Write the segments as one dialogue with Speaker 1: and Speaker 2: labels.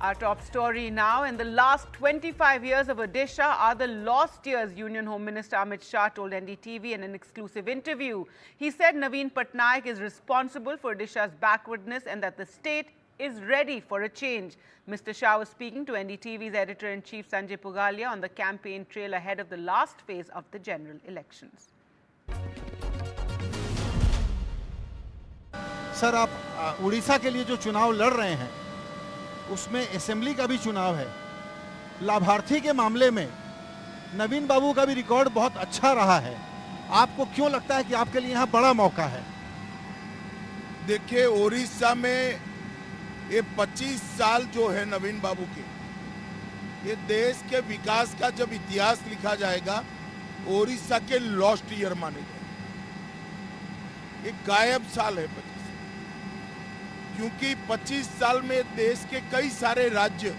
Speaker 1: Our top story now. In the last 25 years of Odisha are the lost years, Union Home Minister Amit Shah told NDTV in an exclusive interview. He said Naveen Patnaik is responsible for Odisha's backwardness and that the state is ready for a change. Mr. Shah was speaking to NDTV's editor-in-chief Sanjay Pugalia on the campaign trail ahead of the last phase of the general elections.
Speaker 2: Sir, आप उड़ीसा के लिए जो चुनाव लड़ रहे हैं उसमें assembly का भी चुनाव है। लाभार्थी के मामले में नवीन बाबू का भी रिकॉर्ड बहुत अच्छा रहा है। आपको क्यों लगता है कि आपके लिए यहाँ बड़ा मौका है?
Speaker 3: देखिए, उड़ीसा में ये 25 साल जो है नवीन बाबू के, ये देश के विकास का जब इतिहास लिखा जाएगा, उड़ीसा के लॉस्ट ईयर माने जाएंगे। एक गायब साल है 25, क्योंकि 25 साल में देश के कई सारे राज्य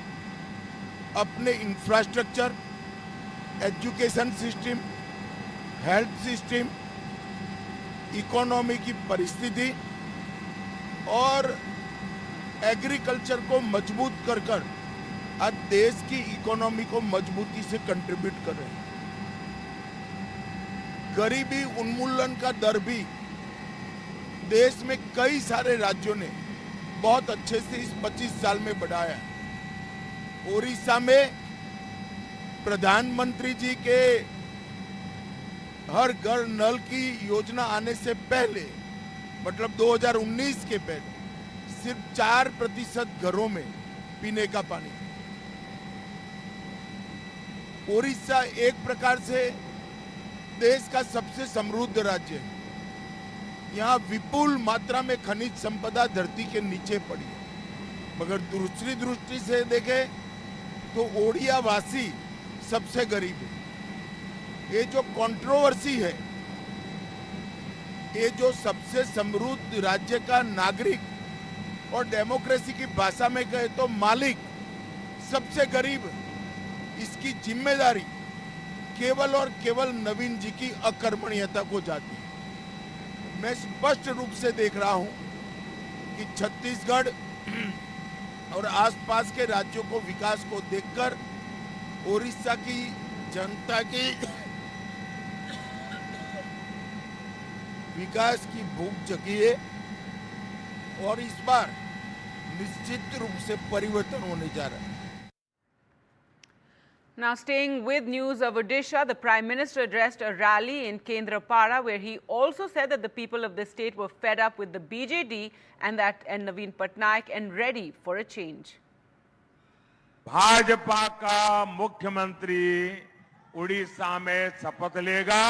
Speaker 3: अपने infrastructure, education system, health system, economy की परिस्थिति और एग्रीकल्चर को मजबूत कर आज देश की इकोनॉमी को मजबूती से कंट्रीब्यूट कर रहे हैं। गरीबी उन्मूलन का दर भी देश में कई सारे राज्यों ने बहुत अच्छे से इस 25 साल में बढ़ाया है। उड़ीसा में प्रधानमंत्री जी के हर घर नल की योजना आने से पहले, मतलब 2019 के पहले, सिर्फ 4% घरों में पीने का पानी। उड़ीसा एक प्रकार से देश का सबसे समृद्ध राज्य है। यहाँ विपुल मात्रा में खनिज संपदा धरती के नीचे पड़ी है, मगर दूसरी दृष्टि से देखें तो ओडिया वासी सबसे गरीब है। ये जो कंट्रोवर्सी है, ये जो सबसे समृद्ध राज्य का नागरिक और डेमोक्रेसी की भाषा में कहे तो मालिक सबसे गरीब, इसकी जिम्मेदारी केवल और केवल नवीन जी की अकर्मण्यता को जाती है। मैं स्पष्ट रूप से देख रहा हूं कि छत्तीसगढ़ और आसपास के राज्यों को विकास को देखकर उड़ीसा की जनता की विकास की भूख जगी है और इस बार निश्चित रूप से परिवर्तन होने जा रहा है।
Speaker 1: Now, staying with news of Odisha, the Prime Minister addressed a rally in Kendrapara where he also said that the people of the state were fed up with the BJD and Naveen Patnaik and ready for a change.
Speaker 4: Bhajpa का मुख्यमंत्री उड़ीसा में शपथ लेगा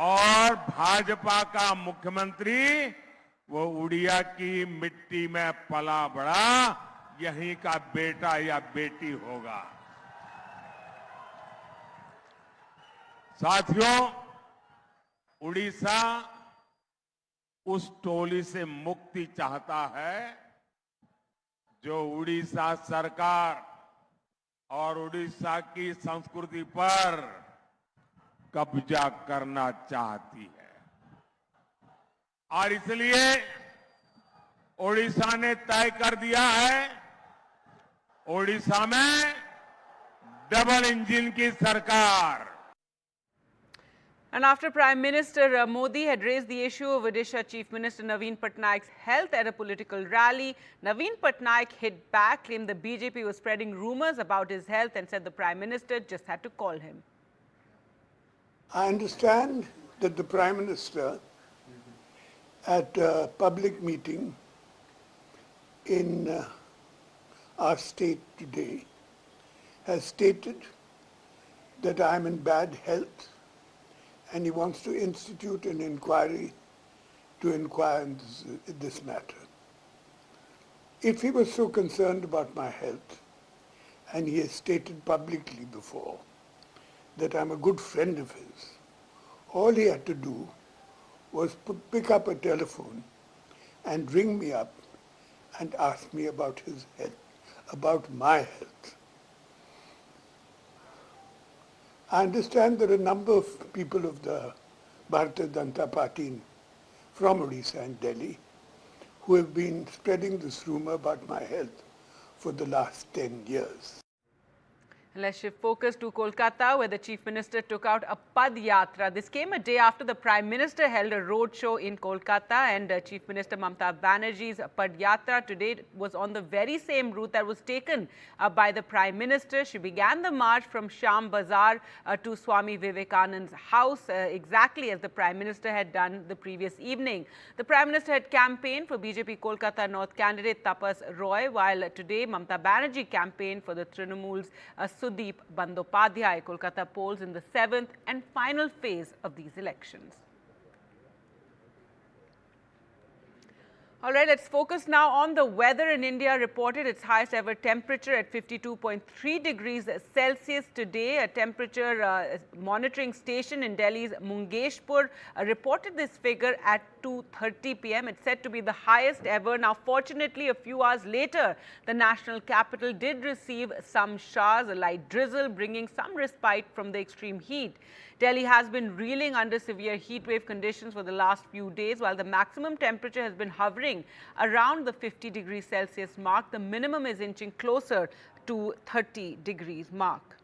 Speaker 4: और भाजपा का मुख्यमंत्री वो उड़िया की मिट्टी में पला बड़ा यहीं का बेटा या बेटी होगा। साथियों, उड़ीसा उस टोली से मुक्ति चाहता है जो उड़ीसा सरकार और उड़ीसा की संस्कृति पर कब्जा करना चाहती है। और इसलिए उड़ीसा ने तय कर दिया है, उड़ीसा में डबल इंजन की सरकार।
Speaker 1: And after Prime Minister Modi had raised the issue of Odisha Chief Minister Naveen Patnaik's health at a political rally, Naveen Patnaik hit back, claimed the BJP was spreading rumors about his health and said the Prime Minister just had to call him.
Speaker 5: I understand that the Prime Minister at a public meeting in our state today has stated that I am in bad health and he wants to institute an inquiry to inquire in this matter. If he was so concerned about my health, and he has stated publicly before that I'm a good friend of his, all he had to do was pick up a telephone and ring me up and ask me about his health, about my health. I understand there are a number of people of the Bharatiya Janata Party from Odisha and Delhi who have been spreading this rumor about my health for the last 10 years.
Speaker 1: Let's shift focus to Kolkata, where the Chief Minister took out a Pad Yatra. This came a day after the Prime Minister held a roadshow in Kolkata, and Chief Minister Mamata Banerjee's Pad Yatra today was on the very same route that was taken by the Prime Minister. She began the march from Sham Bazaar to Swami Vivekanand's house, exactly as the Prime Minister had done the previous evening. The Prime Minister had campaigned for BJP Kolkata North candidate Tapas Roy, while today Mamata Banerjee campaigned for the Trinamool's Sudeep Bandopadhyay. Kolkata polls in the 7th and final phase of these elections. All right, let's focus now on the weather. In India reported its highest ever temperature at 52.3 degrees Celsius today. A temperature monitoring station in Delhi's Mungeshpur reported this figure at 2:30 p.m. It's said to be the highest ever. Now, fortunately, a few hours later, the national capital did receive some showers, a light drizzle, bringing some respite from the extreme heat. Delhi has been reeling under severe heat wave conditions for the last few days. While the maximum temperature has been hovering around the 50 degrees Celsius mark, the minimum is inching closer to 30 degrees mark.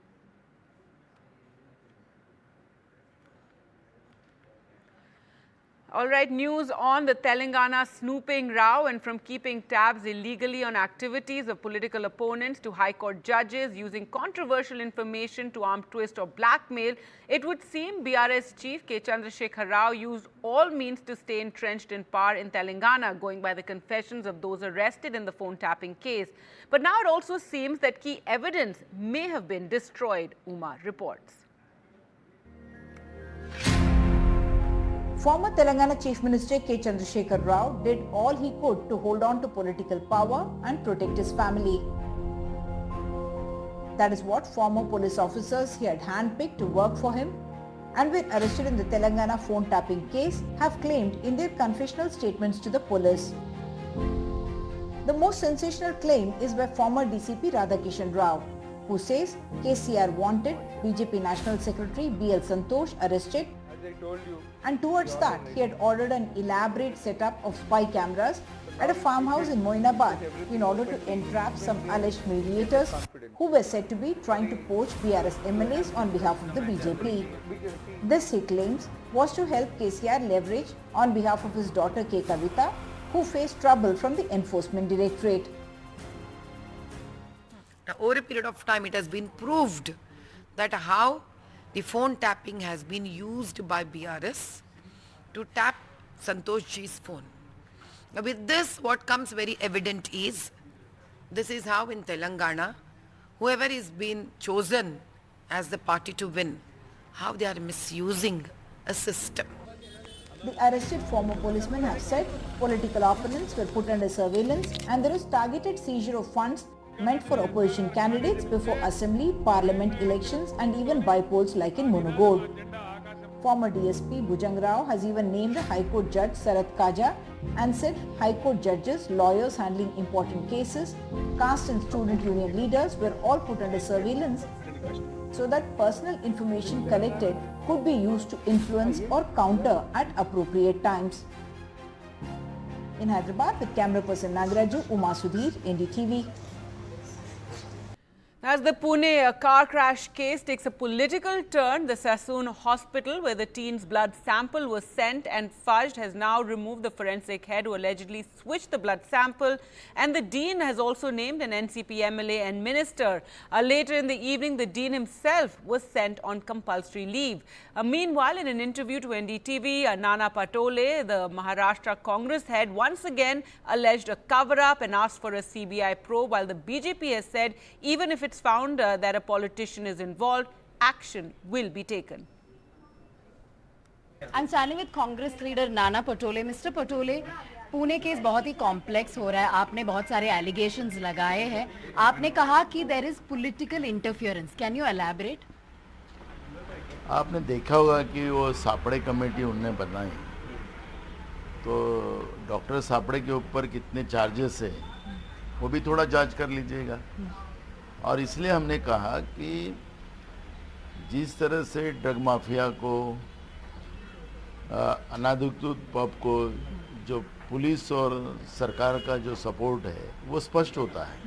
Speaker 1: All right, news on the Telangana snooping row, and from keeping tabs illegally on activities of political opponents to High Court judges using controversial information to arm twist or blackmail, it would seem BRS Chief K. Chandrasekhar Rao used all means to stay entrenched in power in Telangana, going by the confessions of those arrested in the phone tapping case. But now it also seems that key evidence may have been destroyed, Uma reports.
Speaker 6: Former Telangana Chief Minister K. Chandrasekhar Rao did all he could to hold on to political power and protect his family. That is what former police officers he had handpicked to work for him and were arrested in the Telangana phone tapping case have claimed in their confessional statements to the police. The most sensational claim is by former DCP Radhakishan Rao, who says KCR wanted BJP National Secretary B.L. Santosh arrested, and towards that he had ordered an elaborate setup of spy cameras at a farmhouse in Moinabad in order to entrap some alleged mediators who were said to be trying to poach BRS MLAs on behalf of the BJP. This, he claims, was to help KCR leverage on behalf of his daughter K. Kavita, who faced trouble from the Enforcement Directorate.
Speaker 7: Now, over a period of time, it has been proved that how the phone tapping has been used by BRS to tap Santosh Ji's phone. Now, with this, what comes very evident is, this is how in Telangana, whoever is being chosen as the party to win, how they are misusing a system.
Speaker 6: The arrested former policemen have said political opponents were put under surveillance and there is targeted seizure of funds meant for opposition candidates before assembly, parliament elections and even by-polls like in Munugod. Former DSP Bhujang Rao has even named a High Court judge Sarath Kaja and said High Court judges, lawyers handling important cases, caste and student union leaders were all put under surveillance so that personal information collected could be used to influence or counter at appropriate times. In Hyderabad, with camera person Nagaraju, Uma Sudhir, NDTV.
Speaker 1: As the Pune car crash case takes a political turn, the Sassoon hospital, where the teen's blood sample was sent and fudged, has now removed the forensic head who allegedly switched the blood sample, and the dean has also named an NCP MLA and minister. Later in the evening, the dean himself was sent on compulsory leave. Meanwhile, in an interview to NDTV, Nana Patole, the Maharashtra Congress head, once again alleged a cover-up and asked for a CBI probe, while the BJP has said even if it's found that a politician is involved, action will be taken.
Speaker 8: I'm standing with Congress leader Nana Patole. Mr. Patole, Pune case बहुत ही complex हो रहा है. आपने बहुत सारे allegations लगाए हैं. आपने कहा कि there is political interference. Can you elaborate?
Speaker 9: आपने देखा होगा कि वो सापड़े कमेटी उनने बनाई, तो डॉक्टर सापड़े के ऊपर कितने चार्जेस है वो भी थोड़ा जांच कर लीजिएगा. और इसलिए हमने कहा कि जिस तरह से ड्रग माफिया को, अनाधिकृत पब को जो पुलिस और सरकार का जो सपोर्ट है वो स्पष्ट होता है,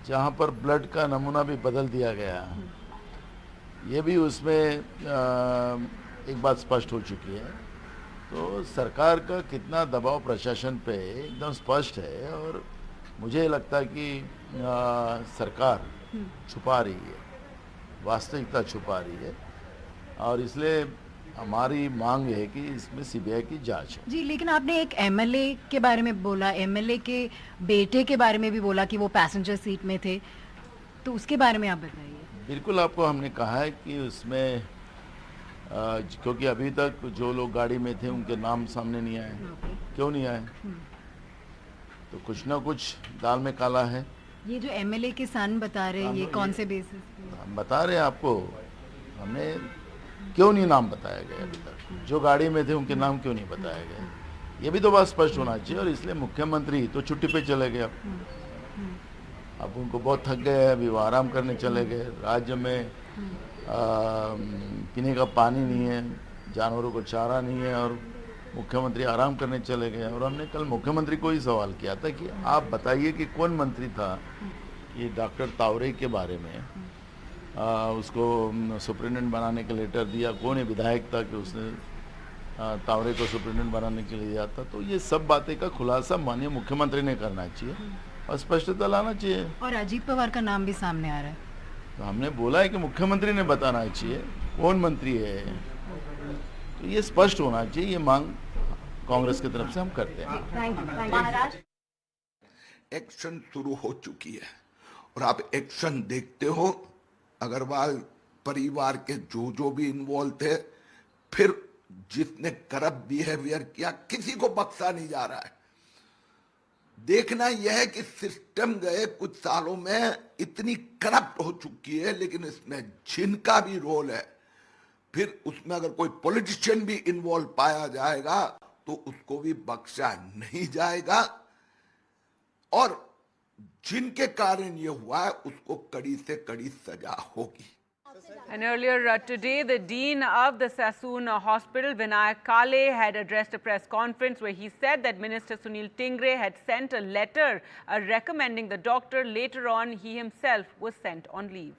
Speaker 9: जहाँ पर ब्लड का नमूना भी बदल दिया गया, ये भी उसमें एक बात स्पष्ट हो चुकी है। तो सरकार का कितना दबाव प्रशासन पे एकदम स्पष्ट है, और मुझे लगता है कि सरकार छुपा रही है, वास्तविकता छुपा रही है, और इसलिए हमारी मांग है कि इसमें सीबीआई की जांच हो।
Speaker 8: जी, लेकिन आपने एक एमएलए के बारे में बोला, एमएलए के बेटे के बारे में भी बोला कि वो पैसेंजर सीट में थे, तो उसके बारे में आप बताइए।
Speaker 9: बिल्कुल, आपको हमने कहा है कि उसमें क्योंकि अभी तक जो लोग गाड़ी में थे उनके नाम सामने नहीं आए। क्यों नहीं आए? तो कुछ ना कुछ दाल में काला है।
Speaker 8: ये जो एमएलए के सन बता रहे हैं, ये कौन से बेसिस पे?
Speaker 9: हम बता रहे हैं आपको, हमने क्यों नहीं नाम बताया गया अभी तक, जो गाड़ी में थे उनके नाम क्यों नहीं बताया गया, ये भी तो बात स्पष्ट होना चाहिए। और इसलिए मुख्यमंत्री तो छुट्टी पे चले गए, अब उनको बहुत थक गए, अभी वो आराम करने चले गए। राज्य में पीने का पानी नहीं है, जानवरों को चारा नहीं है, और मुख्यमंत्री आराम करने चले गए। और हमने कल मुख्यमंत्री को ही सवाल किया था कि आप बताइए कि कौन मंत्री था ये डॉक्टर तावरे के बारे में उसको सुप्रिटेंडेंट बनाने का लेटर दिया, कौन है विधायक था कि उसने तावरे को सुप्रिटेंडेंट बनाने के लिए दिया था। तो ये सब बातें का खुलासा माननीय मुख्यमंत्री ने करना चाहिए और स्पष्टता लाना चाहिए।
Speaker 8: और अजीत पवार का नाम भी सामने आ रहा है,
Speaker 9: तो हमने बोला है कि मुख्यमंत्री ने बताना चाहिए कौन मंत्री है, तो ये स्पष्ट होना चाहिए। ये मांग कांग्रेस की तरफ से हम करते हैं।
Speaker 10: एक्शन शुरू हो चुकी है और आप एक्शन देखते हो। अग्रवाल परिवार के जो भी इन्वॉल्व थे, फिर जिसने करप्ट बिहेवियर किया, किसी को बख्शा नहीं जा रहा है। देखना यह है कि सिस्टम गए कुछ सालों में इतनी करप्ट हो चुकी है, लेकिन इसमें जिनका भी रोल है, फिर उसमें अगर कोई पॉलिटिशियन भी इन्वॉल्व पाया जाएगा तो उसको भी बख्शा नहीं जाएगा, और जिनके कारण ये हुआ है उसको कड़ी से कड़ी सजा होगी।
Speaker 1: And earlier today, the dean of the Sassoon Hospital, Vinayak Kale, had addressed a press conference where he said that Minister Sunil Tingre had sent a letter recommending the doctor. Later on, he himself was sent on leave.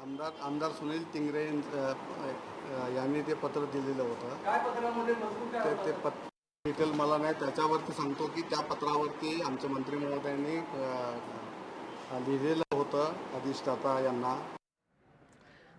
Speaker 11: आमदार सुनील टिंगरे यांनी ते पत्र दिलेलं होतं, ते पत्र detail मला नाही, त्याच्यावरती सांगतो की त्या पत्रावरती आमचे मंत्री महोदयांनी लिहिलेलं होतं अधिष्ठाता यांना.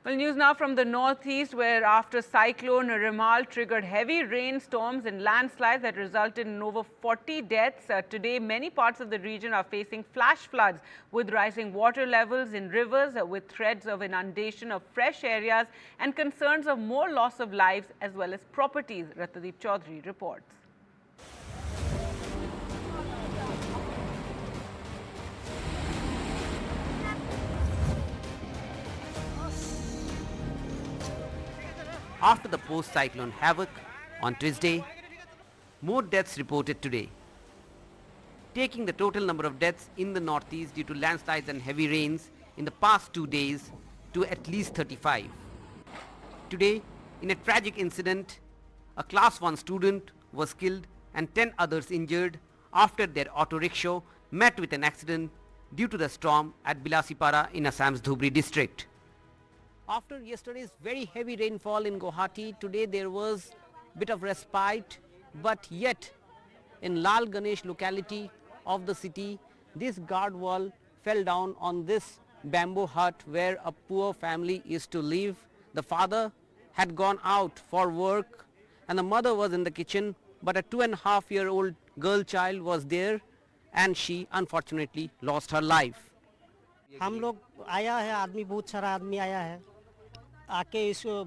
Speaker 1: Well, news now from the northeast, where after cyclone Rimal triggered heavy rainstorms and landslides that resulted in over 40 deaths, today many parts of the region are facing flash floods with rising water levels in rivers, with threats of inundation of fresh areas and concerns of more loss of lives as well as properties. Ratnadeep Chaudhary reports.
Speaker 12: After the post-cyclone havoc on Tuesday, more deaths reported today, taking the total number of deaths in the northeast due to landslides and heavy rains in the past 2 days to at least 35. Today, in a tragic incident, a Class 1 student was killed and 10 others injured after their auto rickshaw met with an accident due to the storm at Bilasipara in Assam's Dhubri district. After yesterday's very heavy rainfall in Guwahati, today there was a bit of respite, but yet in Lal Ganesh locality of the city, this guard wall fell down on this bamboo hut where a poor family is to live. The father had gone out for work and the mother was in the kitchen, but a 2.5-year-old girl child was there and she unfortunately lost her life.
Speaker 13: हम लोग आया है, आदमी बहुत सारा आदमी आया है, आके इसको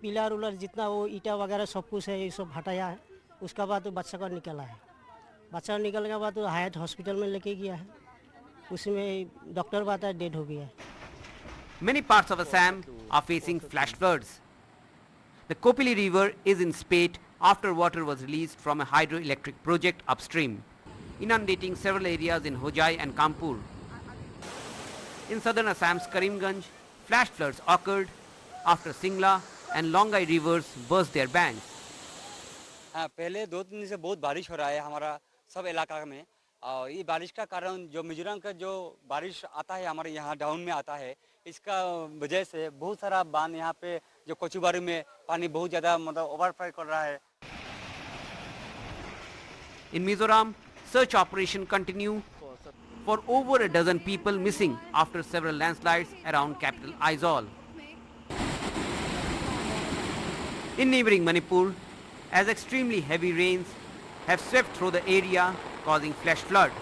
Speaker 13: पिलर उलर जितना वो ईटा वगैरह सब कुछ है ये सब हटाया है। उसका बाद तो बच्चा को निकला है, बच्चा निकलने के बाद तो हायट हॉस्पिटल में लेके गया है, उसमें डॉक्टर बताया डेड हो गया है।
Speaker 12: Many parts of Assam are facing flash floods. The Kopili river is in spate after water was released from a hydroelectric project upstream, inundating several areas in Hojai and Kanpur. In southern Assam's Karimganj, flash floods occurred after Singla and Longai rivers burst their banks.
Speaker 14: हाँ, पहले 2 दिन से बहुत बारिश हो रहा है हमारा सब इलाका में, और ये बारिश का कारण जो मिजोरम का जो बारिश आता है हमारे यहाँ डाउन में आता है, इसका वजह से बहुत सारा बांध यहाँ पे जो कोचुबारू में पानी बहुत ज़्यादा मतलब ओवरफ्लो कर रहा है।
Speaker 12: In Mizoram, search operation continue for over a dozen people missing after several landslides around capital Aizawl. In neighbouring Manipur, as extremely heavy rains have swept through the area, causing flash flood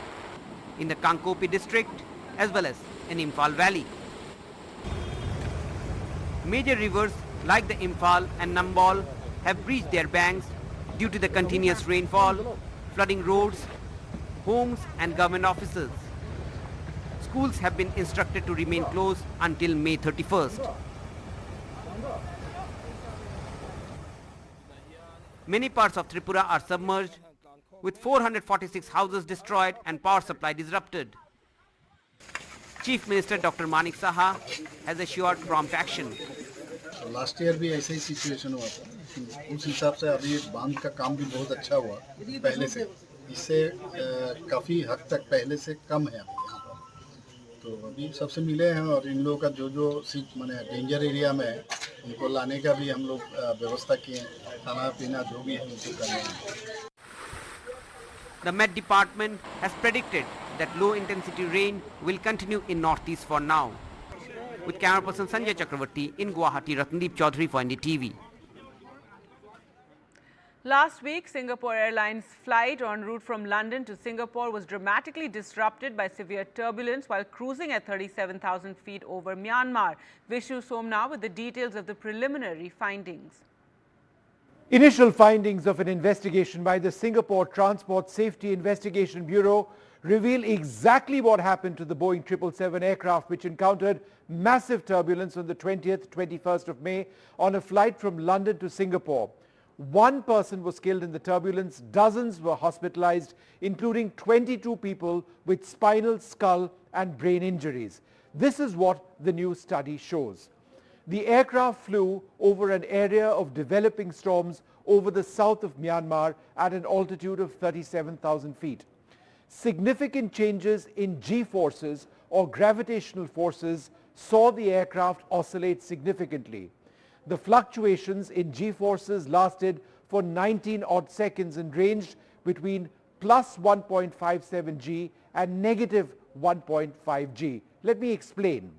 Speaker 12: in the Kankopi district as well as in Imphal Valley. Major rivers like the Imphal and Nambol have breached their banks due to the continuous rainfall, flooding roads, homes and government offices. Schools have been instructed to remain closed until May 31st. Many parts of Tripura are submerged, with 446 houses destroyed and power supply disrupted. Chief Minister Dr. Manik Saha has assured prompt action.
Speaker 11: Last year भी ऐसा ही situation हुआ था, लेकिन उस हिसाब से अभी बांध का काम भी बहुत अच्छा हुआ पहले से, इससे काफ़ी हद तक पहले से कम है अभी यहाँ पर। तो अभी सबसे मिले हैं और इन लोगों का जो माने डेंजर एरिया में है उनको लाने का भी हम लोग व्यवस्था किए हैं, खाना पीना जो भी है उनको कर रहे हैं।
Speaker 12: The Met Department has predicted that low-intensity rain will continue in northeast for now. With camera person Sanjay Chakravarti in Guwahati, Ratndeep Chaudhary for NDTV.
Speaker 1: Last week, Singapore Airlines flight en route from London to Singapore was dramatically disrupted by severe turbulence while cruising at 37,000 feet over Myanmar. Vishu Somna with the details of the preliminary findings.
Speaker 15: Initial findings of an investigation by the Singapore Transport Safety Investigation Bureau reveal exactly what happened to the Boeing 777 aircraft, which encountered massive turbulence on the 20th, 21st of May on a flight from London to Singapore. One person was killed in the turbulence, dozens were hospitalized, including 22 people with spinal, skull and brain injuries. This is what the new study shows. The aircraft flew over an area of developing storms over the south of Myanmar at an altitude of 37,000 feet. Significant changes in G-forces or gravitational forces saw the aircraft oscillate significantly. The fluctuations in G-forces lasted for 19 odd seconds and ranged between plus 1.57 G and negative 1.5 G. Let me explain.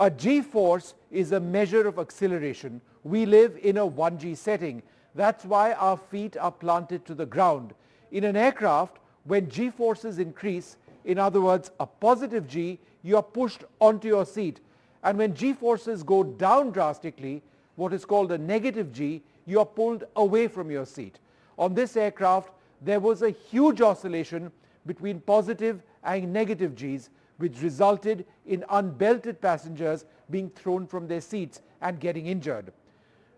Speaker 15: A G-force is a measure of acceleration. We live in a 1G setting. That's why our feet are planted to the ground. In an aircraft, when G-forces increase, in other words, a positive G, you are pushed onto your seat. And when G-forces go down drastically, what is called a negative G, you are pulled away from your seat. On this aircraft, there was a huge oscillation between positive and negative Gs, which resulted in unbelted passengers being thrown from their seats and getting injured.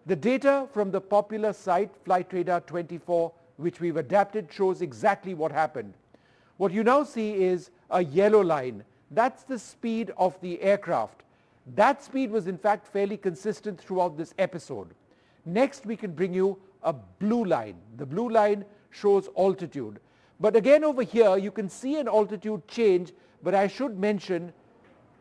Speaker 15: The data from the popular site Flightradar 24, which we've adapted, shows exactly what happened. What you now see is a yellow line. That's the speed of the aircraft. That speed was in fact fairly consistent throughout this episode. Next we can bring you a blue line. The blue line shows altitude. But again over here you can see an altitude change, but I should mention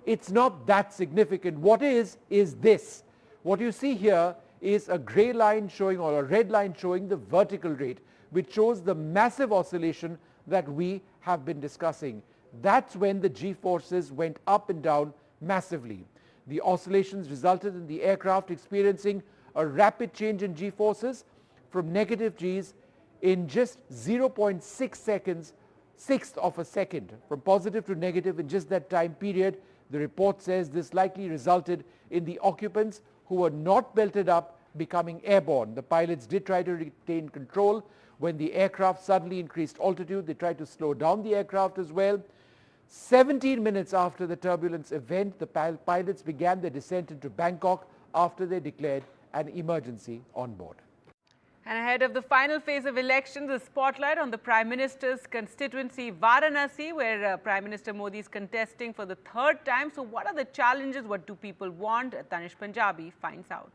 Speaker 15: it's not that significant. What is this. What you see here is a grey line showing or a red line showing the vertical rate, which shows the massive oscillation that we have been discussing. That's when the G-forces went up and down massively. The oscillations resulted in the aircraft experiencing a rapid change in G-forces from negative Gs in just 0.6 seconds, sixth of a second, from positive to negative in just that time period. The report says this likely resulted in the occupants who were not belted up becoming airborne. The pilots did try to retain control. When the aircraft suddenly increased altitude, they tried to slow down the aircraft as well. 17 minutes after the turbulence event, the pilots began their descent into Bangkok after they declared an emergency on board.
Speaker 1: And ahead of the final phase of elections, the spotlight on the Prime Minister's constituency, Varanasi, where Prime Minister Modi is contesting for the third time. So what are the challenges? What do people want? Tanish Punjabi finds out.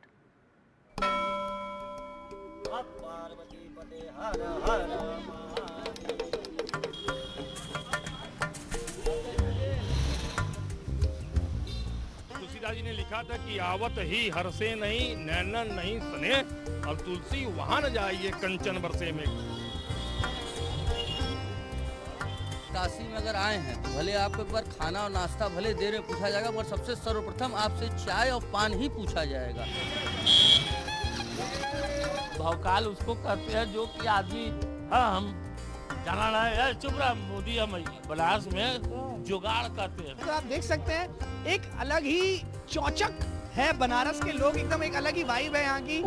Speaker 16: जी ने लिखा था कि आवत ही हरसे नहीं, नैनन नहीं सने, और तुलसी वहां न जाइए कंचन बरसे में।
Speaker 17: काशी में अगर आए हैं तो भले आपके ऊपर खाना और नाश्ता भले देर में पूछा जाएगा, मगर सबसे सर्वप्रथम आपसे चाय और पान ही पूछा जाएगा।
Speaker 18: भवकाल उसको कहते हैं जो कि आदमी, हाँ हम जाना ना है, चुप रहा मोदी, हम बनारस में जुगाड़ कहते हैं।
Speaker 19: तो आप देख सकते हैं एक अलग ही चौचक है बनारस के लोग, एकदम एक अलग ही वाइब है यहाँ की।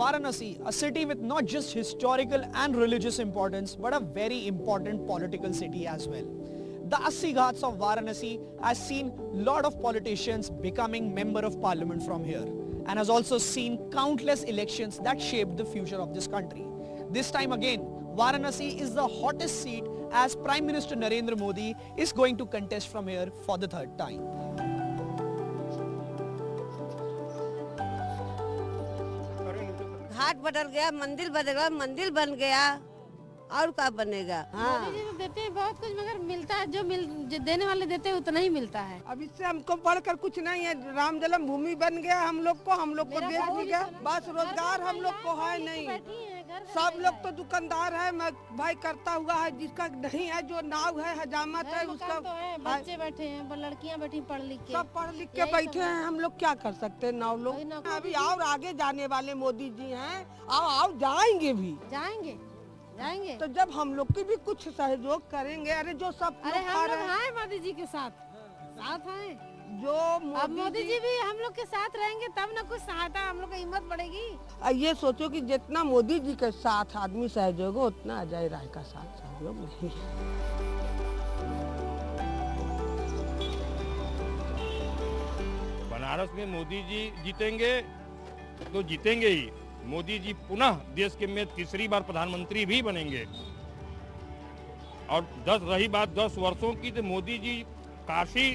Speaker 19: Varanasi, a city with not just historical and religious importance, but a very important political city as well. The Assi Ghats of Varanasi has seen lot of politicians becoming member of parliament from here, and has also seen countless elections that shaped the future of this country. This time again, Varanasi is the hottest seat as Prime Minister Narendra Modi is going to contest from here for the third time.
Speaker 20: घाट बदल गया, मंदिर बदल गया, मंदिर बन गया, और क्या बनेगा।
Speaker 21: मोदी जी तो देते हैं बहुत कुछ, मगर मिलता है जो देने वाले देते हैं उतना ही मिलता है।
Speaker 20: अब इससे हमको बढ़कर कुछ नहीं है। राम जन्म भूमि बन गया, हम लोग को बेच भी गया। बस रोजगार हम लोग को है नहीं, सब लोग तो दुकानदार है, मैं भाई करता हुआ है, जिसका नहीं है, जो नाव है, हजामत है, उसका
Speaker 21: बच्चे बैठे हैं, लड़कियां बैठी पढ़ लिख के,
Speaker 20: सब पढ़ लिख के बैठे हैं। हम लोग क्या कर सकते हैं, नाव लोग। अभी और आगे जाने वाले मोदी जी हैं, और जाएंगे भी,
Speaker 21: जाएंगे।
Speaker 20: तो जब हम लोग की भी कुछ सहयोग करेंगे, अरे जो सब
Speaker 21: अरे हम लोग हैं मोदी जी के साथ हैं,
Speaker 20: जो
Speaker 21: अब मोदी जी भी हम लोग के साथ रहेंगे तब ना कुछ सहायता हम लोग की हिम्मत बढ़ेगी।
Speaker 20: ये सोचो कि जितना मोदी जी के साथ आदमी सहयोग हो, उतना अजय राय का साथ सहयोग नहीं।
Speaker 16: बनारस में मोदी जी जीतेंगे तो जीतेंगे ही। मोदी जी पुनः देश के में तीसरी बार प्रधानमंत्री भी बनेंगे। और रही बात 10 वर्षों की, तो मोदी जी काशी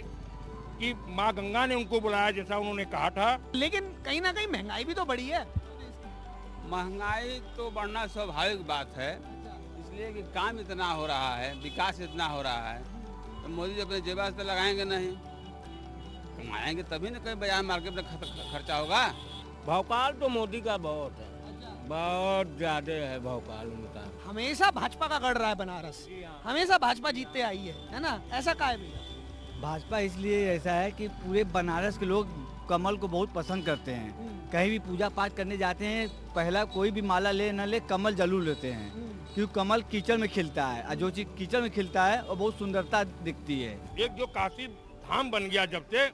Speaker 16: की माँ गंगा ने उनको बुलाया, जैसा उन्होंने कहा था।
Speaker 19: लेकिन कहीं ना कहीं महंगाई भी तो बढ़ी है।
Speaker 22: महंगाई तो बढ़ना स्वाभाविक बात है, इसलिए कि काम इतना हो रहा है, विकास इतना हो रहा है, तो मोदी जी अपने जेब पे लगाएंगे नहीं, कमाएंगे तभी ना कहीं बाजार मार्केट में खर्चा होगा।
Speaker 23: भोपाल तो मोदी का बहुत है, बहुत ज्यादा है भोपाल उनका।
Speaker 19: हमेशा भाजपा का गढ़ रहा है बनारस, हमेशा भाजपा जीतते आई है ना, ऐसा का है भैया?
Speaker 24: भाजपा इसलिए ऐसा है कि पूरे बनारस के लोग कमल को बहुत पसंद करते हैं। कहीं भी पूजा पाठ करने जाते हैं, पहला कोई भी माला ले न ले, कमल जरूर लेते हैं, क्योंकि कमल कीचड़ में खिलता है, और जो चीज कीचड़ में खिलता है और बहुत सुंदरता दिखती है।
Speaker 16: एक जो काशी धाम बन गया जब से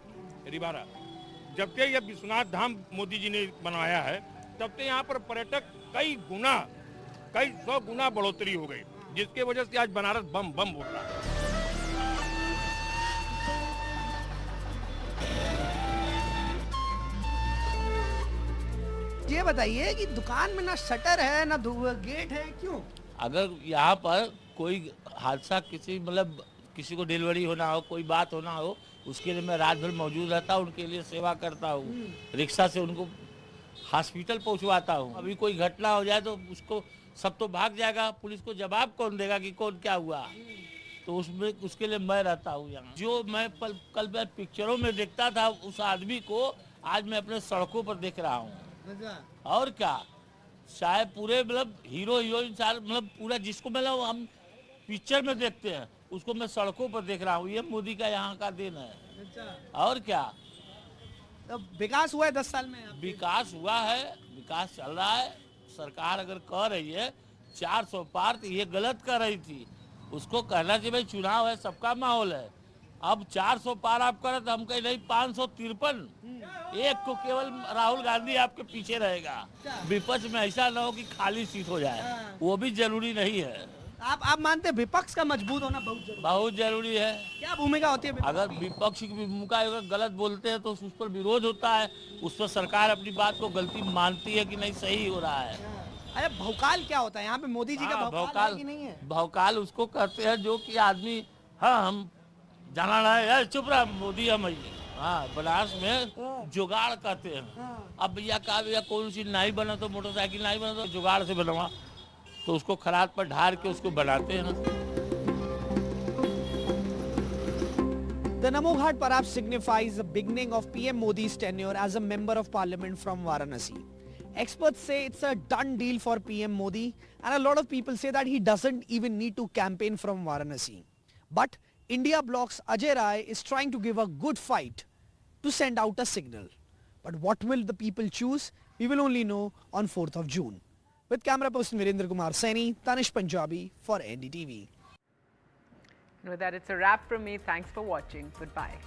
Speaker 16: रिबारा, जब से यह विश्वनाथ धाम मोदी जी ने बनवाया है, तब से यहाँ पर पर्यटक कई 100 गुना बढ़ोतरी हो गई, जिसके वजह से आज बनारस बम बम बोल रहा है।
Speaker 19: ये बताइए कि दुकान में ना शटर है ना गेट है, क्यों?
Speaker 18: अगर यहाँ पर कोई हादसा किसी को डिलीवरी होना हो, कोई बात होना हो, उसके लिए मैं रात भर मौजूद रहता हूँ, उनके लिए सेवा करता हूँ, रिक्शा से उनको हॉस्पिटल पहुँचवाता हूँ। अभी कोई घटना हो जाए तो उसको सब तो भाग जाएगा, पुलिस को जवाब कौन देगा कि कौन क्या हुआ, तो उसके लिए मैं रहता हूँ यहाँ। जो मैं कल मैं पिक्चरों में देखता था उस आदमी को, आज मैं अपने सड़कों पर देख रहा हूँ। और क्या, शायद पूरे हीरो हीरोइन पूरा जिसको हम पिक्चर में देखते हैं, उसको मैं सड़कों पर देख रहा हूँ। ये मोदी का यहाँ का दिन है। और क्या,
Speaker 19: तो विकास हुआ है 10 साल में?
Speaker 18: विकास हुआ है, विकास चल रहा है। सरकार अगर कह रही है 400 पार, तो ये गलत कर रही थी। उसको कहना चाहिए भाई चुनाव है, सबका माहौल है। अब 400 पार आप करें तो हम कहीं नहीं, 553, एक को केवल राहुल गांधी आपके पीछे रहेगा। विपक्ष में ऐसा ना हो कि खाली सीट हो जाए, वो भी जरूरी नहीं है।
Speaker 19: आप मानते हैं विपक्ष का मजबूत होना
Speaker 18: बहुत जरूरी है?
Speaker 19: क्या भूमिका होती है?
Speaker 18: अगर विपक्ष की भूमिका अगर गलत बोलते हैं तो उस पर विरोध होता है, उस पर सरकार अपनी बात को गलती मानती है कि नहीं सही हो रहा है।
Speaker 19: अरे भौकाल क्या होता है यहाँ पे? मोदी जी का भौकाल है कि नहीं है?
Speaker 18: भौकाल उसको कहते हैं जो कि आदमी, हाँ हम जाना ना है, चुप रहा मोदी, हम हाँ बनारस में जुगाड़ कहते हैं। अब भैया कहा भैया कोई चीज नहीं बना तो मोटरसाइकिल नहीं बना तो जुगाड़ से बनवा, तो उसको खराद पर ढार के उसको बनाते हैं ना।
Speaker 19: The Namo Ghat perhaps signifies the beginning of PM Modi's tenure as a member of parliament from Varanasi. Experts say it's a done deal for PM Modi, and a lot of people say that he doesn't even need to campaign from Varanasi. But India Bloc's Ajay Rai is trying to give a good fight to send out a signal. But what will the people choose? We will only know on 4th of June. With camera person Virendra Kumar Saini, Tanish Punjabi for NDTV.
Speaker 1: With that, it's a wrap from me. Thanks for watching. Goodbye.